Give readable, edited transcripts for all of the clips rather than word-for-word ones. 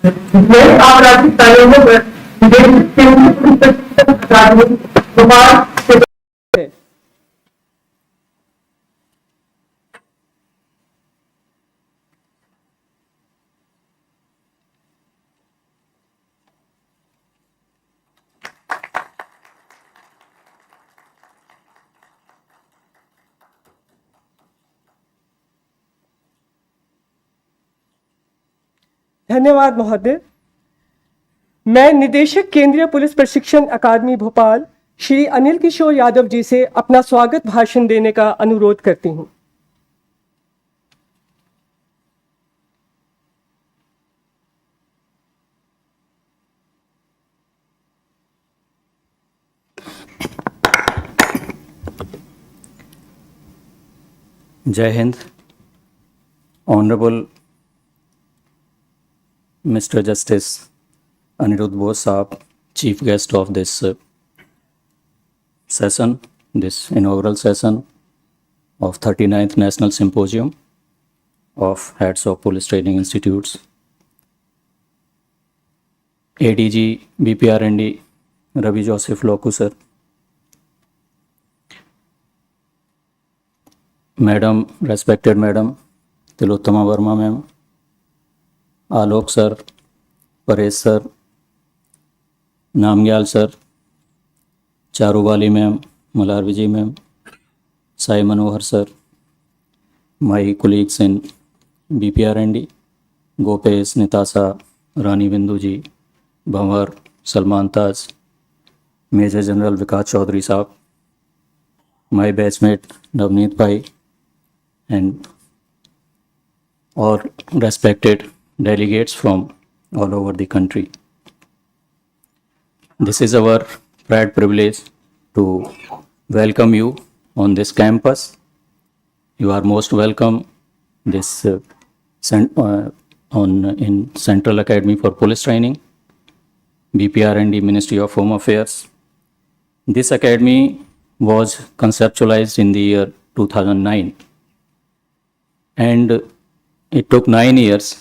मैं आप राज्य कार्यों में विदेश केंद्र अकादमी भोपाल से धन्यवाद महोदय। मैं निदेशक केंद्रीय पुलिस प्रशिक्षण अकादमी भोपाल श्री अनिल किशोर यादव जी से अपना स्वागत भाषण देने का अनुरोध करती हूं। जय Hind. Honourable Mr. Justice Anirudh Bose Saab, Chief Guest of this session, this inaugural session of 39th National Symposium of Heads of Police Training Institutes, ADG BPR&D Ravi Joseph Loku sir, Madam, respected Madam Tilottama Verma ma'am, Alok sir, Paresh sir, Namgyal sir, Charuwali ma'am, Malar Vijay ma'am, Sai Manohar sir, my colleagues in BPR&D, Gopesh, Nitasha, Rani Bindu ji, Bhanwar, Salman Taj, major general Vikas Chaudhary Sahab, my batchmate Navneet भाई, and और respected delegates from all over the country. This is our pride privilege to welcome you on this campus. You are most welcome this in Central Academy for Police Training, BPR&D Ministry of Home Affairs. This academy was conceptualized in the year 2009 and it took 9 years.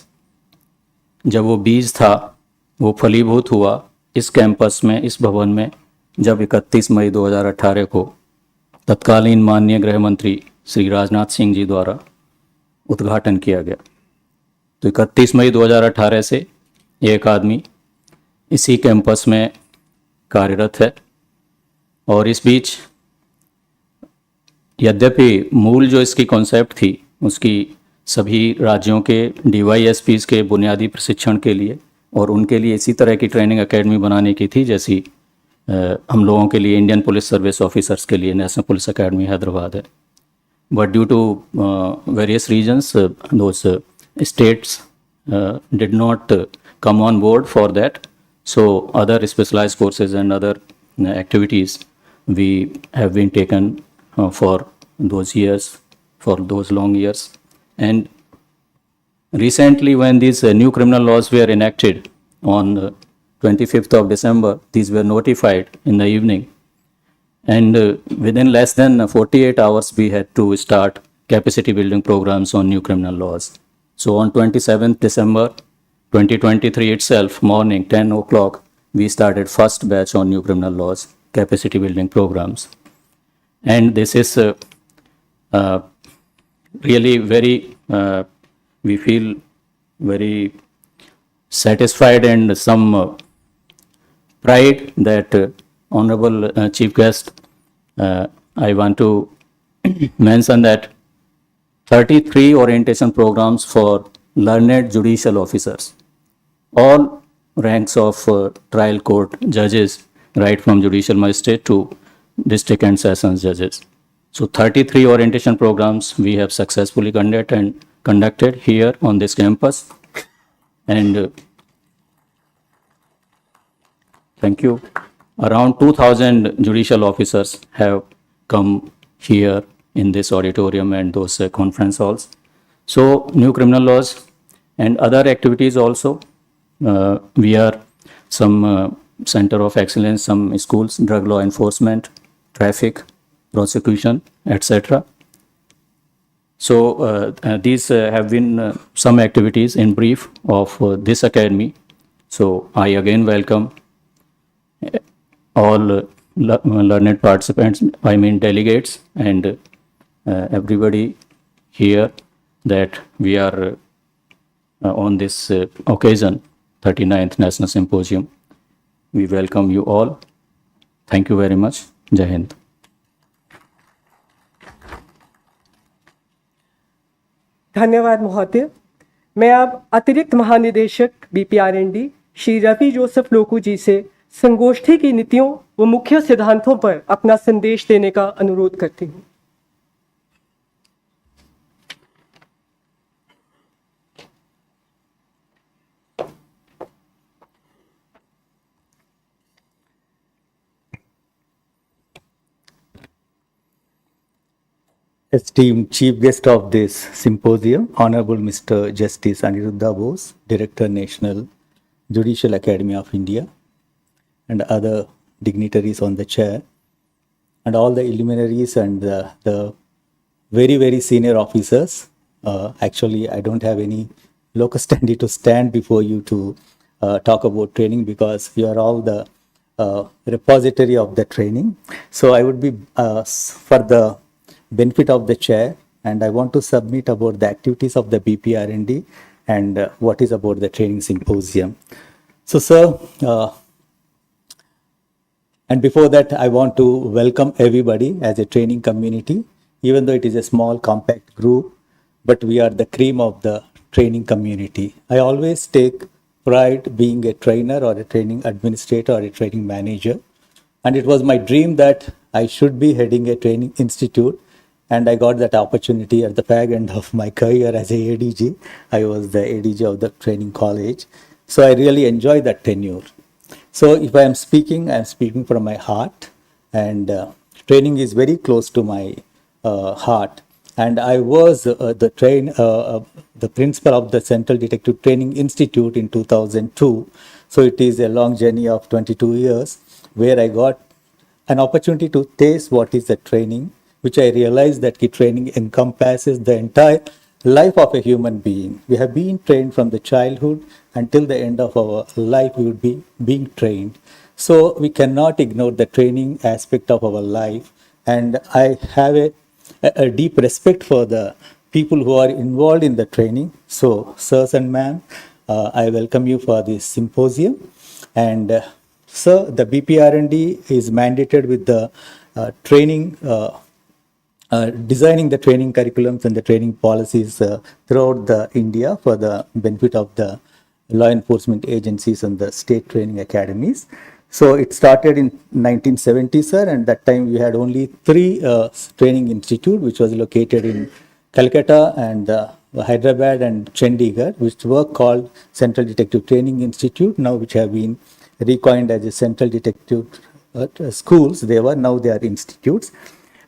जब वो बीज था वो फलीभूत हुआ इस campus में, इस भवन में, जब 31 मई 2018 को तत्कालीन माननीय गृह मंत्री श्री राजनाथ सिंह जी द्वारा उद्घाटन किया गया। तो 31 मई 2018 से ये अकादमी इसी कैंपस में कार्यरत है। और इस बीच यद्यपि मूल जो इसकी कॉन्सेप्ट थी उसकी सभी राज्यों के DYSPs के बुनियादी प्रशिक्षण के लिए और उनके लिए इसी तरह की ट्रेनिंग एकेडमी बनाने की थी जैसी हम लोगों के लिए इंडियन पुलिस सर्विस ऑफिसर्स के लिए नेशनल पुलिस एकेडमी हैदराबाद है। But due to various reasons those states did not come on board for that, so other specialized courses and other activities we have been taken for those years, for those long years. And recently when these new criminal laws were enacted on 25th of December, these were notified in the evening, and within less than 48 hours we had to start capacity building programs on new criminal laws. So on 27th December 2023 itself, morning 10 o'clock, we started first batch on new criminal laws capacity building programs. And this is really very, we feel very satisfied and some pride that Honorable Chief Guest, I want to mention that 33 orientation programs for learned judicial officers, all ranks of trial court judges, right from judicial magistrate to district and sessions judges. So 33 orientation programs we have successfully conducted here on this campus, and thank you. Around 2,000 judicial officers have come here in this auditorium and those conference halls. So new criminal laws and other activities also. We are some center of excellence, some schools, drug law enforcement, traffic, prosecution, etc. So these have been some activities in brief of this academy So I again welcome all learned participants, I mean delegates, and everybody here that we are on this occasion, 39th National Symposium. We welcome you all. Thank you very much. Jai Hind. धन्यवाद महोदय। मैं अब अतिरिक्त महानिदेशक BPR&D Shri Ravi Joseph लोकू जी से संगोष्ठी की नीतियों व मुख्य सिद्धांतों पर अपना संदेश देने का अनुरोध करती हूँ। Esteemed Chief Guest of this symposium, Honorable Mr. Justice Aniruddha Bose, Director, National Judicial Academy of India, and other dignitaries on the chair, and all the luminaries and the very, very senior officers. Actually, I don't have any locus standi to stand before you to talk about training because you are all the repository of the training. So I would be, for the benefit of the chair, and I want to submit about the activities of the BPR&D and what is about the training symposium. So, sir, and before that, I want to welcome everybody as a training community, even though it is a small, compact group, but we are the cream of the training community. I always take pride being a trainer or a training administrator or a training manager. And it was my dream that I should be heading a training institute. And I got that opportunity at the fag end of my career as a ADG. I was the ADG of the training college. So I really enjoy that tenure. So if I am speaking from my heart, and training is very close to my heart. And I was the principal of the Central Detective Training Institute in 2002. So it is a long journey of 22 years where I got an opportunity to taste what is the training, which I realized that training encompasses the entire life of a human being. We have been trained from the childhood until the end of our life, we would be being trained. So we cannot ignore the training aspect of our life. And I have a deep respect for the people who are involved in the training. So, sirs and ma'am, I welcome you for this symposium. And sir, the BPR&D is mandated with the training designing the training curriculums and the training policies throughout the India for the benefit of the law enforcement agencies and the state training academies. So it started in 1970, sir, and that time we had only 3 training institute, which was located in Calcutta and Hyderabad and Chandigarh, which were called Central Detective Training Institute, now which have been recoined as a Central Detective schools. Now they are institutes.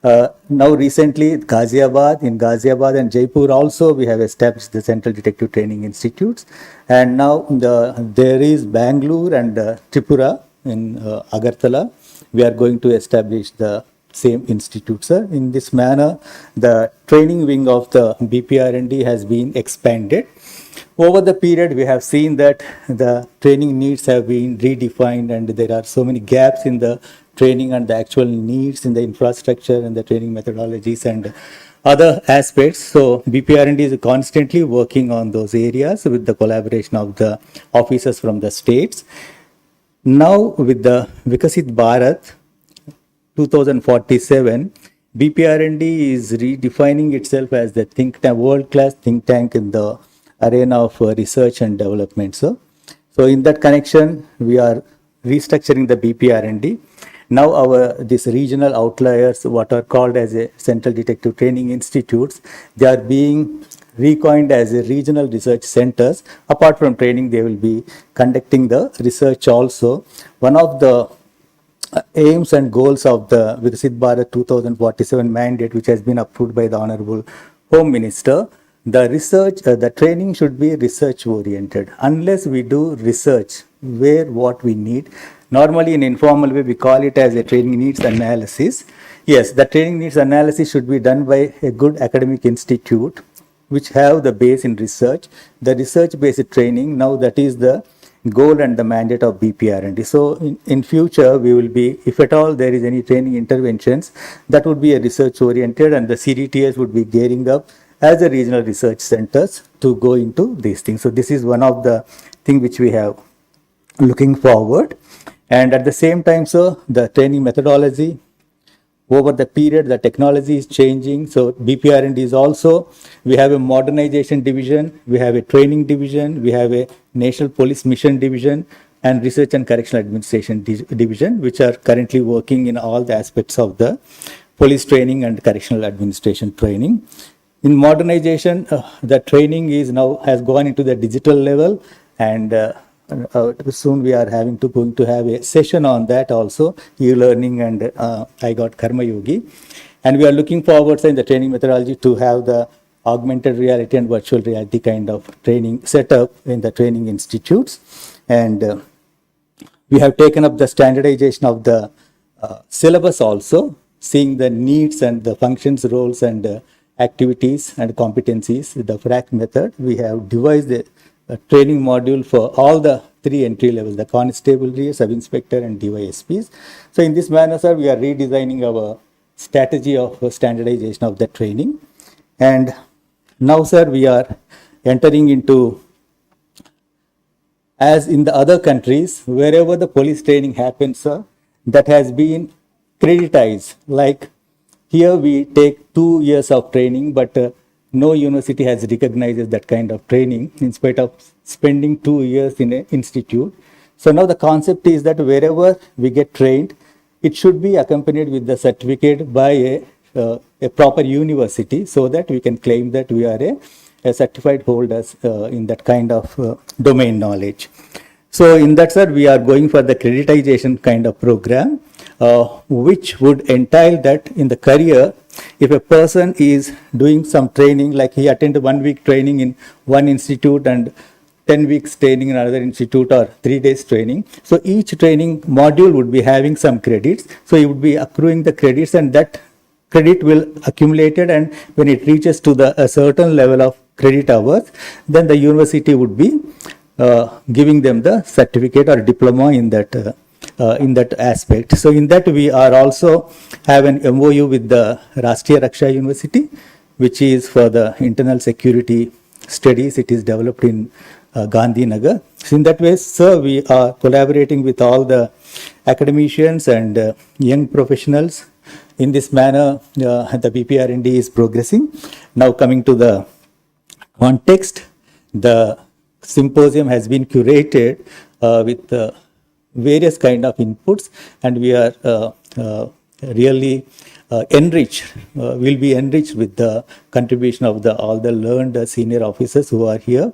Now recently in Ghaziabad and Jaipur also we have established the Central Detective Training Institutes, and now there is Bangalore and Tripura in Agartala. We are going to establish the same institute, sir. In this manner, the training wing of the BPR&D has been expanded. Over the period, we have seen that the training needs have been redefined and there are so many gaps in the training and the actual needs in the infrastructure and the training methodologies and other aspects. So BPR&D is constantly working on those areas with the collaboration of the officers from the states. Now with the Vikasit Bharat 2047, BPR&D is redefining itself as the world-class think tank in the arena of research and development. So in that connection, we are restructuring the BPR&D. Now these regional outliers, what are called as a Central Detective Training Institutes, they are being recoined as a regional research centers. Apart from training, they will be conducting the research also. One of the aims and goals of the Vikasit Bharat 2047 mandate, which has been approved by the Honorable Home Minister, the research, the training should be research oriented. Unless we do research where what we need, normally in informal way we call it as a training needs analysis. Yes, the training needs analysis should be done by a good academic institute which have the base in research. The research based training, now that is the goal and the mandate of BPR&D. So in future, we will be, if at all there is any training interventions, that would be a research oriented, and the CDTS would be gearing up as a regional research centers to go into these things. So this is one of the thing which we have looking forward. And at the same time, so the training methodology, over the period, the technology is changing. So BPR&D is also, we have a modernization division, we have a training division, we have a national police mission division, and research and correctional administration division, which are currently working in all the aspects of the police training and correctional administration training. In modernization, the training is now has gone into the digital level, and soon we are going to have a session on that also, e-learning, and I got Karma Yogi. And we are looking forward in the training methodology to have the augmented reality and virtual reality kind of training set up in the training institutes. And we have taken up the standardization of the syllabus also, seeing the needs and the functions, roles, and activities and competencies. The FRAC method, we have devised a training module for all the three entry levels, the constabulary, sub-inspector, and DYSPs. So in this manner, sir, we are redesigning our strategy of standardization of the training. And now, sir, we are entering into, as in the other countries, wherever the police training happens, sir, that has been creditized. Like here we take 2 years of training, but no university has recognized that kind of training in spite of spending 2 years in an institute. So now the concept is that wherever we get trained, it should be accompanied with the certificate by a proper university, so that we can claim that we are a certified holders in that kind of domain knowledge. So in that, sir, we are going for the creditization kind of program, which would entail that in the career, if a person is doing some training, like he attended 1 week training in one institute and 10 weeks training in another institute, or 3 days training. So each training module would be having some credits. So he would be accruing the credits, and that credit will accumulated, and when it reaches to a certain level of credit hours, then the university would be giving them the certificate or diploma in that aspect. So in that, we are also have an MOU with the Rashtriya Raksha University, which is for the internal security studies. It is developed in Gandhinagar. So in that way, sir, we are collaborating with all the academicians and young professionals. In this manner, the BPR&D is progressing. Now coming to the context, the symposium has been curated with various kind of inputs, and we are really enriched, will be enriched with the contribution of all the learned senior officers who are here.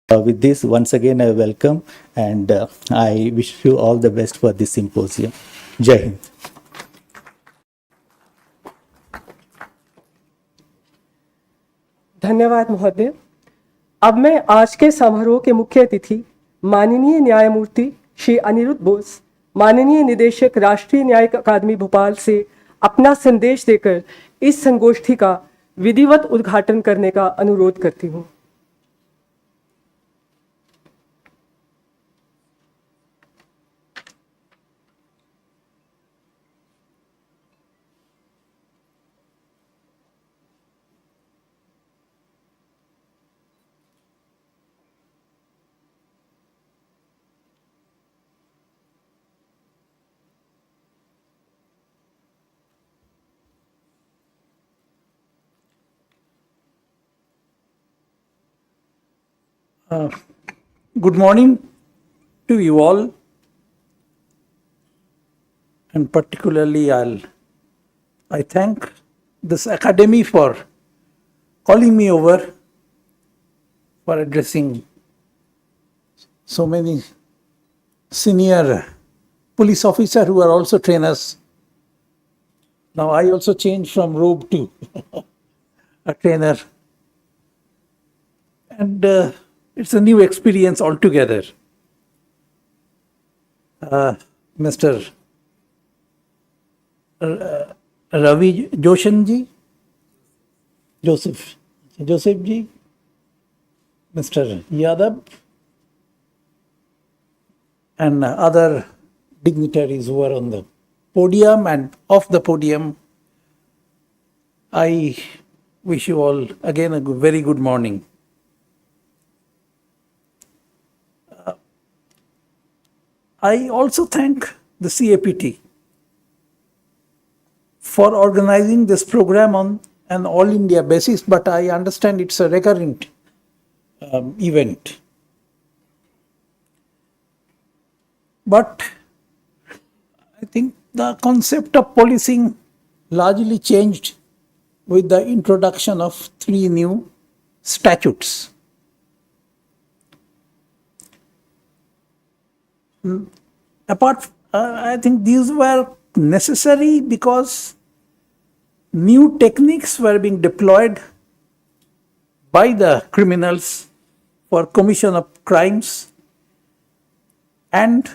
With this, once again, I welcome, and I wish you all the best for this symposium. Jai Hind. धन्यवाद महोदय। अब मैं आज के समारोह के मुख्य अतिथि माननीय न्यायमूर्ति श्री अनिरुद्ध बोस, माननीय निदेशक राष्ट्रीय न्यायिक अकादमी भोपाल से अपना संदेश देकर इस संगोष्ठी का विधिवत उद्घाटन करने का अनुरोध करती हूँ। Good morning to you all, and particularly I thank this academy for calling me over for addressing so many senior police officers who are also trainers. Now I also changed from robe to a trainer, and it's a new experience altogether. Mr. Ravi Joshanji, Joseph ji, Mr. Yadav, and other dignitaries who are on the podium and off the podium, I wish you all again a very good morning. I also thank the CAPT for organizing this program on an all India basis, but I understand it's a recurrent event. But I think the concept of policing largely changed with the introduction of 3 new statutes. I think these were necessary because new techniques were being deployed by the criminals for commission of crimes, and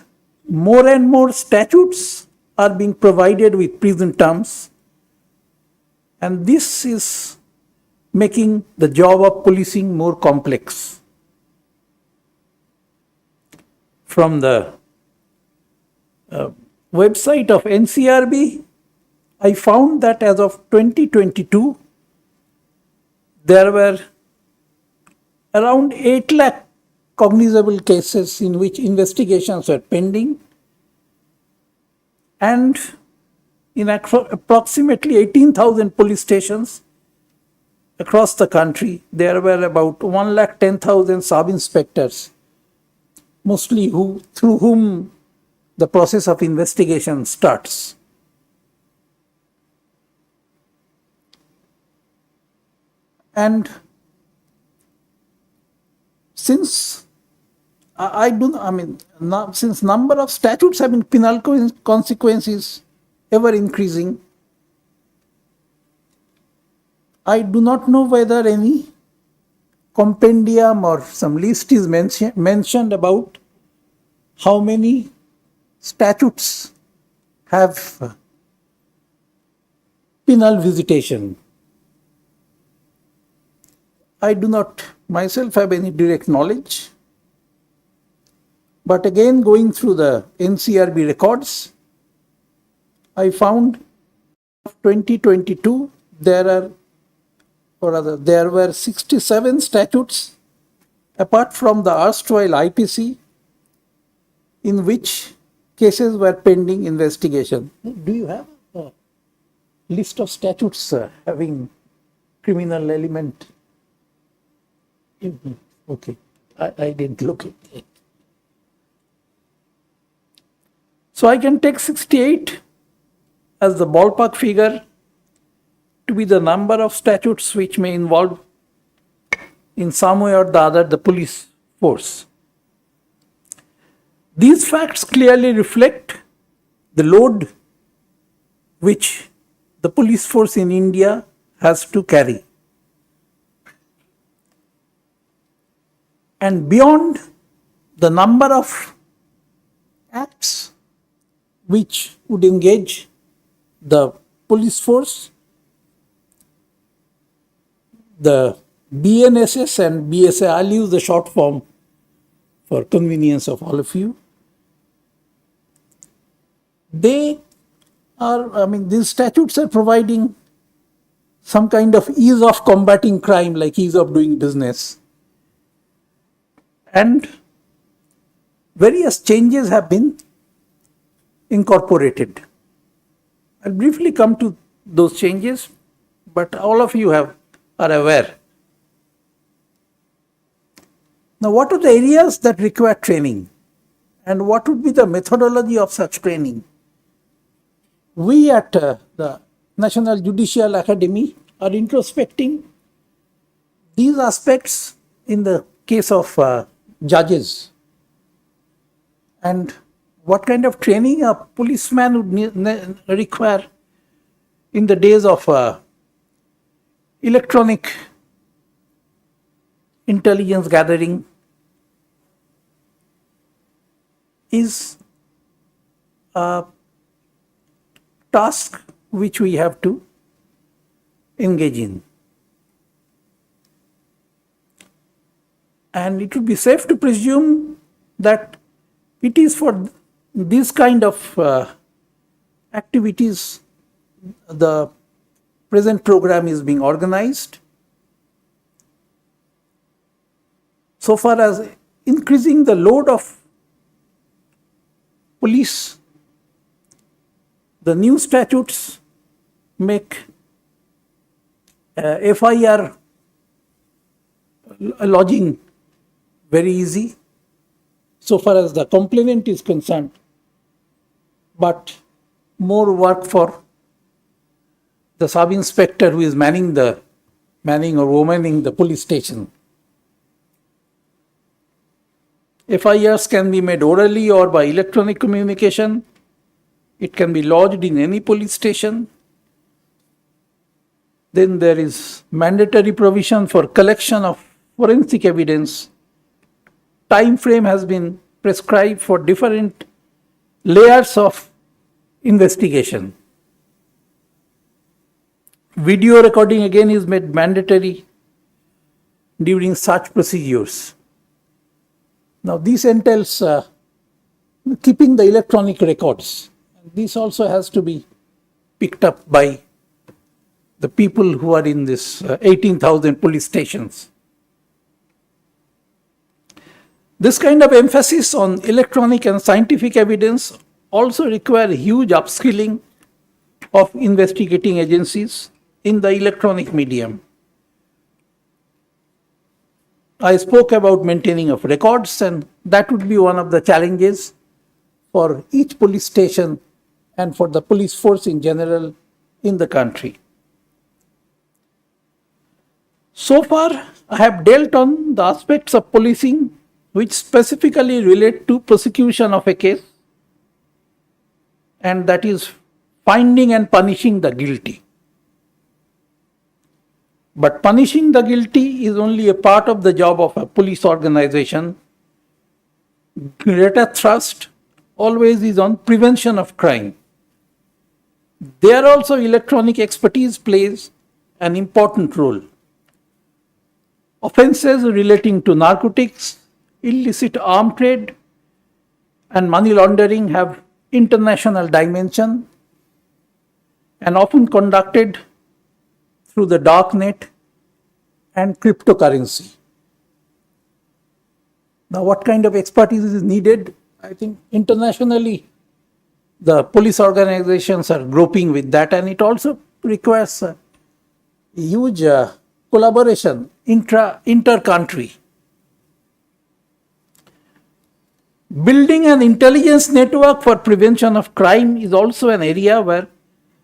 more statutes are being provided with prison terms, and this is making the job of policing more complex. From the website of NCRB, I found that as of 2022, there were around 8 lakh cognizable cases in which investigations were pending, and in approximately 18,000 police stations across the country, there were about 1,10,000 sub-inspectors, mostly through whom the process of investigation starts. And since since number of statutes have been penal consequences ever increasing, I do not know whether any compendium or some list is mentioned about how many statutes have penal visitation. I do not myself have any direct knowledge, but again, going through the NCRB records, I found 2022 there were 67 statutes apart from the erstwhile IPC in which cases were pending investigation. Do you have a list of statutes having criminal element? Okay, I didn't look at it. So I can take 68 as the ballpark figure to be the number of statutes which may involve in some way or the other the police force. These facts clearly reflect the load which the police force in India has to carry. And beyond the number of acts which would engage the police force, the BNSS and BSA, I'll use the short form for convenience of all of you. These statutes are providing some kind of ease of combating crime, like ease of doing business. And various changes have been incorporated. I'll briefly come to those changes, but all of you are aware. Now, what are the areas that require training, and what would be the methodology of such training? We at the National Judicial Academy are introspecting these aspects in the case of judges, and what kind of training a policeman would require in the days of electronic intelligence gathering is a task which we have to engage in. And it would be safe to presume that It is for this kind of activities the present program is being organized. So far as increasing the load of police, the new statutes make FIR lodging very easy so far as the complainant is concerned, but more work for the sub-inspector who is manning or womaning the police station. FIRs can be made orally or by electronic communication. It can be lodged in any police station. Then there is mandatory provision for collection of forensic evidence. Time frame has been prescribed for different layers of investigation. Video recording again is made mandatory during such procedures. Now this entails keeping the electronic records. This also has to be picked up by the people who are in this 18,000 police stations. This kind of emphasis on electronic and scientific evidence also require huge upskilling of investigating agencies in the electronic medium. I spoke about maintaining of records, and that would be one of the challenges for each police station and for the police force in general in the country. So far, I have dealt on the aspects of policing which specifically relate to prosecution of a case, and that is finding and punishing the guilty. But punishing the guilty is only a part of the job of a police organization. Greater thrust always is on prevention of crime. There also electronic expertise plays an important role. Offences relating to narcotics, illicit arms trade, and money laundering have international dimension and often conducted through the dark net and cryptocurrency. Now, what kind of expertise is needed? I think internationally the police organizations are groping with that, and it also requires a huge collaboration inter-country. Building an intelligence network for prevention of crime is also an area where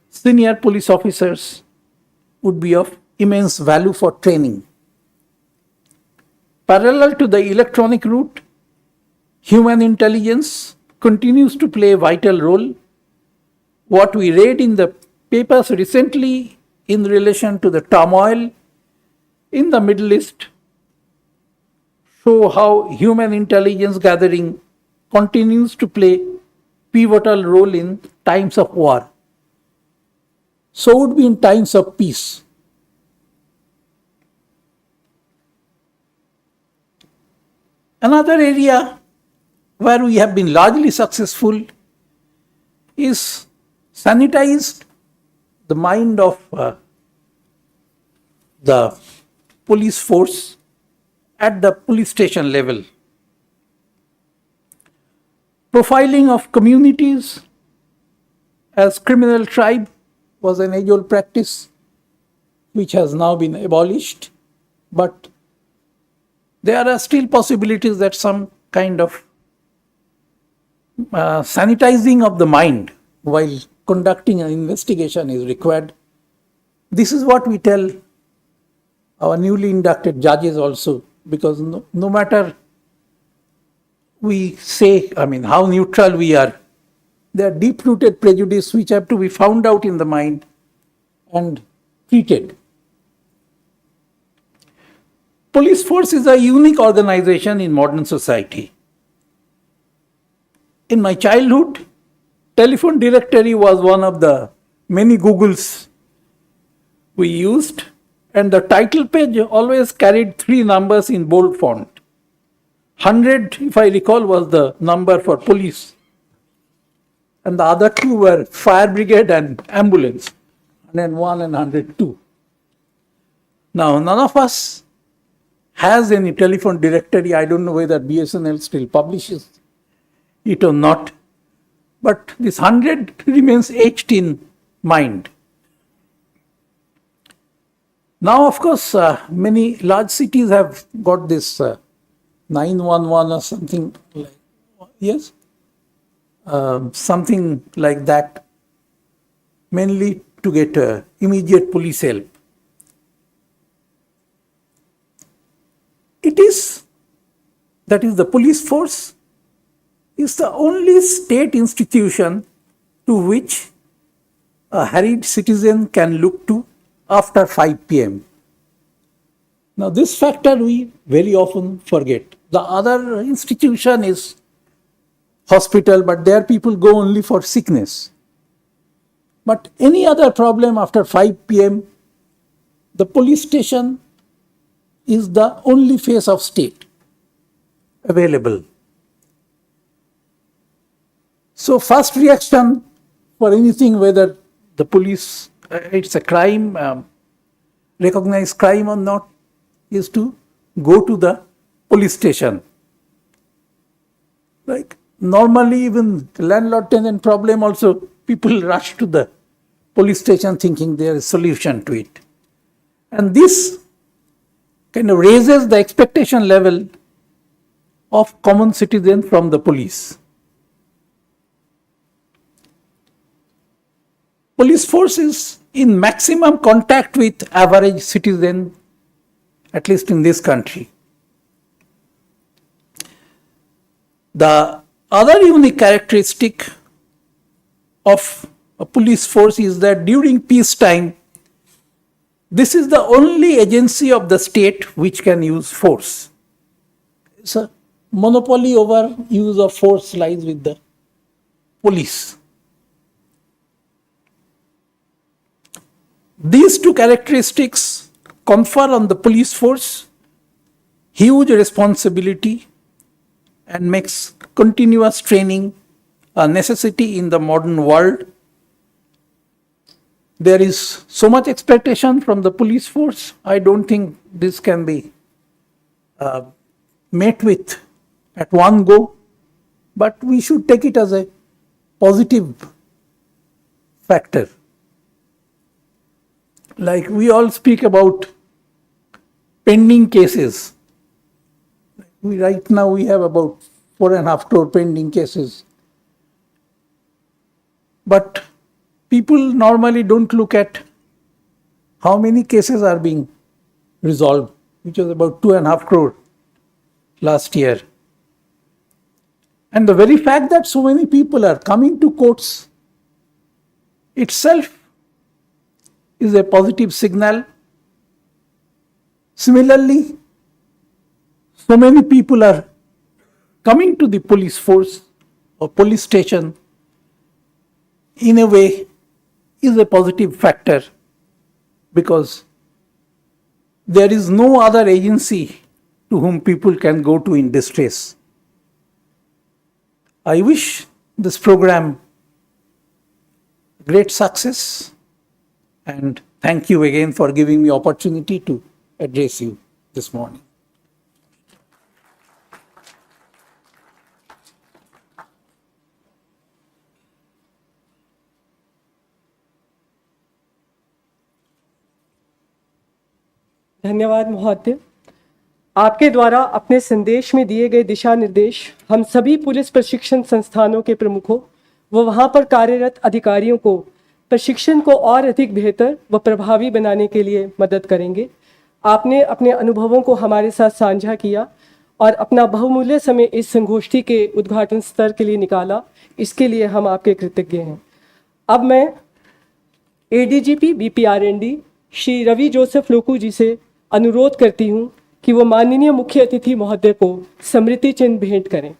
senior police officers would be of immense value for training. Parallel to the electronic route, human intelligence continues to play a vital role. What we read in the papers recently in relation to the turmoil in the Middle East show how human intelligence gathering continues to play pivotal role in times of war. So would be in times of peace. Another area where we have been largely successful is sanitize the mind of the police force at the police station level. Profiling of communities as criminal tribe was an age-old practice which has now been abolished, but there are still possibilities that some kind of sanitizing of the mind while conducting an investigation is required. This is what we tell our newly inducted judges also, because no matter we say, how neutral we are, there are deep-rooted prejudice which have to be found out in the mind and treated. Police force is a unique organization in modern society. In my childhood, telephone directory was one of the many Googles we used, and the title page always carried 3 numbers in bold font. 100, if I recall, was the number for police. And the other two were fire brigade and ambulance, 101 and 102. Now, none of us has any telephone directory. I don't know whether BSNL still publishes it or not. But this 100 remains etched in mind. Now, of course, many large cities have got this 911 or something like, yes, something like that, mainly to get immediate police help. It is, that is, the police force is the only state institution to which a harried citizen can look to after 5 p.m. Now, this factor we very often forget. The other institution is hospital, but there people go only for sickness. But any other problem after 5 p.m., the police station is the only face of state available. So first reaction for anything, whether the police, it's a crime, recognized crime or not, is to go to the police station. Like normally even landlord-tenant problem also, people rush to the police station thinking there is a solution to it. And this kind of raises the expectation level of common citizen from the police. Police force is in maximum contact with average citizen, at least in this country. The other unique characteristic of a police force is that during peacetime, this is the only agency of the state which can use force. So, monopoly over use of force lies with the police. These two characteristics confer on the police force huge responsibility and makes continuous training a necessity in the modern world. There is so much expectation from the police force. I don't think this can be met with at one go, but we should take it as a positive factor. Like we all speak about pending cases. Right now we have about 4.5 crore pending cases. But people normally don't look at how many cases are being resolved, which was about 2.5 crore last year. And the very fact that so many people are coming to courts itself is a positive signal. Similarly, so many people are coming to the police force or police station in a way is a positive factor, because there is no other agency to whom people can go to in distress. I wish this program great success, and thank you again for giving me opportunity to address you this morning. धन्यवाद महोदय। आपके द्वारा अपने संदेश में दिए गए दिशा निर्देश हम सभी पुलिस प्रशिक्षण संस्थानों के प्रमुखों व वहां पर कार्यरत अधिकारियों को प्रशिक्षण को और अधिक बेहतर व प्रभावी बनाने के लिए मदद करेंगे। आपने अपने अनुभवों को हमारे साथ साझा किया और अपना बहुमूल्य समय इस संगोष्ठी के उद्घाटन स्तर के लिए निकाला, इसके लिए हम आपके कृतज्ञ हैं। अब मैं एडीजीपी बीपीआर&डी श्री रवि जोसेफ लोकू जी से अनुरोध करती हूं कि वो माननीय मुख्य अतिथि महोदय को स्मृति चिन्ह भेंट करें।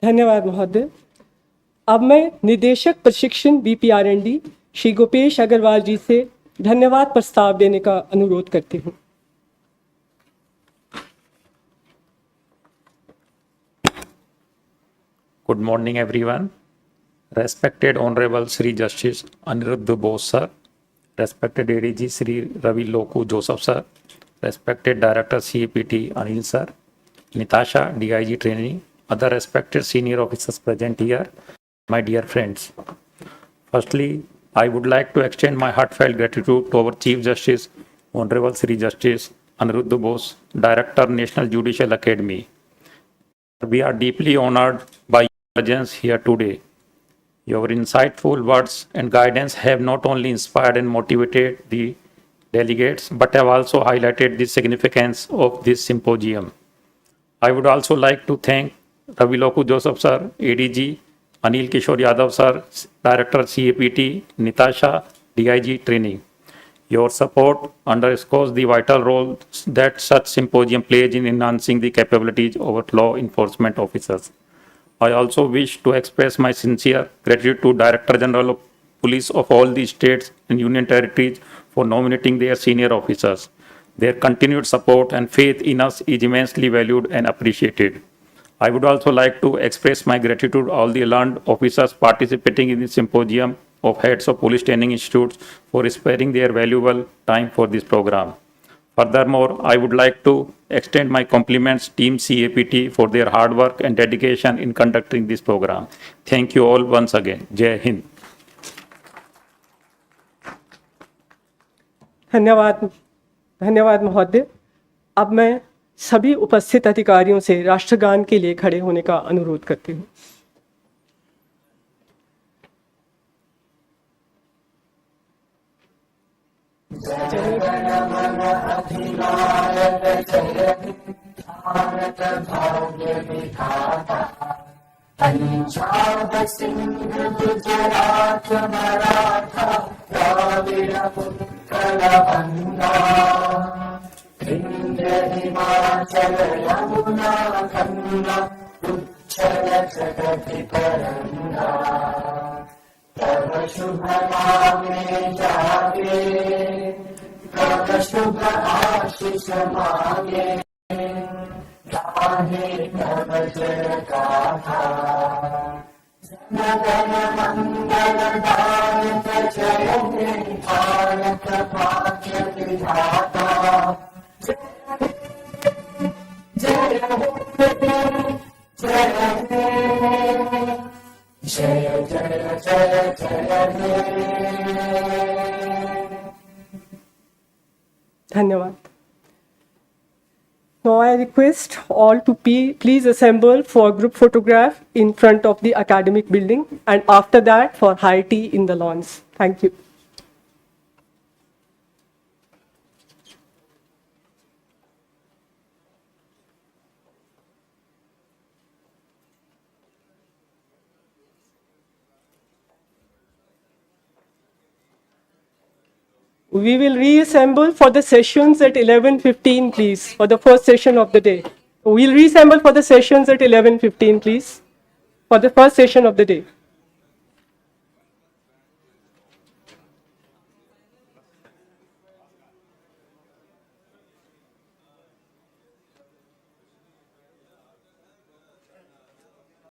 धन्यवाद महोदय। अब मैं निदेशक प्रशिक्षण BPR&D श्री गोपेश अग्रवाल जी से धन्यवाद प्रस्ताव देने का अनुरोध करती हूँ। Good morning, everyone. Respected Honorable Sri Justice Aniruddha Bose sir, respected ADG Sri Ravi Loku Joseph sir, respected Director CAPT Anil sir, Natasha DIG Training, other respected senior officers present here, my dear friends. Firstly, I would like to extend my heartfelt gratitude to our Chief Justice, Honorable Sri Justice Aniruddha Bose, Director National Judicial Academy. We are deeply honored by your presence here today. Your insightful words and guidance have not only inspired and motivated the delegates, but have also highlighted the significance of this symposium. I would also like to thank Ravi Loku Joseph sir, ADG, Anil Kishore Yadav sir, Director CAPT, Natasha, DIG Training. Your support underscores the vital role that such symposium plays in enhancing the capabilities of law enforcement officers. I also wish to express my sincere gratitude to Director General of Police of all the states and union territories for nominating their senior officers. Their continued support and faith in us is immensely valued and appreciated. I would also like to express my gratitude to all the learned officers participating in the symposium of heads of police training institutes for sparing their valuable time for this program. Furthermore, I would like to extend my compliments Team CAPT for their hard work and dedication in conducting this program. Thank you all once again. Jai Hind. धन्यवाद महोदय। अब मैं सभी उपस्थित अधिकारियों से राष्ट्रगान के लिए खड़े होने का अनुरोध करती हूँ। पंजाब सिंध गुजरात मराठा द्राविड़ उत्कल गंगा विंध्य हिमाचल यमुना गंगा उच्चल जगति तरंगा तव शुभ नामे जागे तव शुभ आशीष मांगे गाहे तव जय गाथा जनगण मंगल दायक जय हे भारत भाग्य विधाता जय जय जय जय जय धन्यवाद। Now I request all to please assemble for group photograph in front of the academic building, and after that for high tea in the lawns. Thank you. We will reassemble for the sessions at 11:15, please, for the first session of the day. We'll reassemble for the sessions at 11:15, please, for the first session of the day.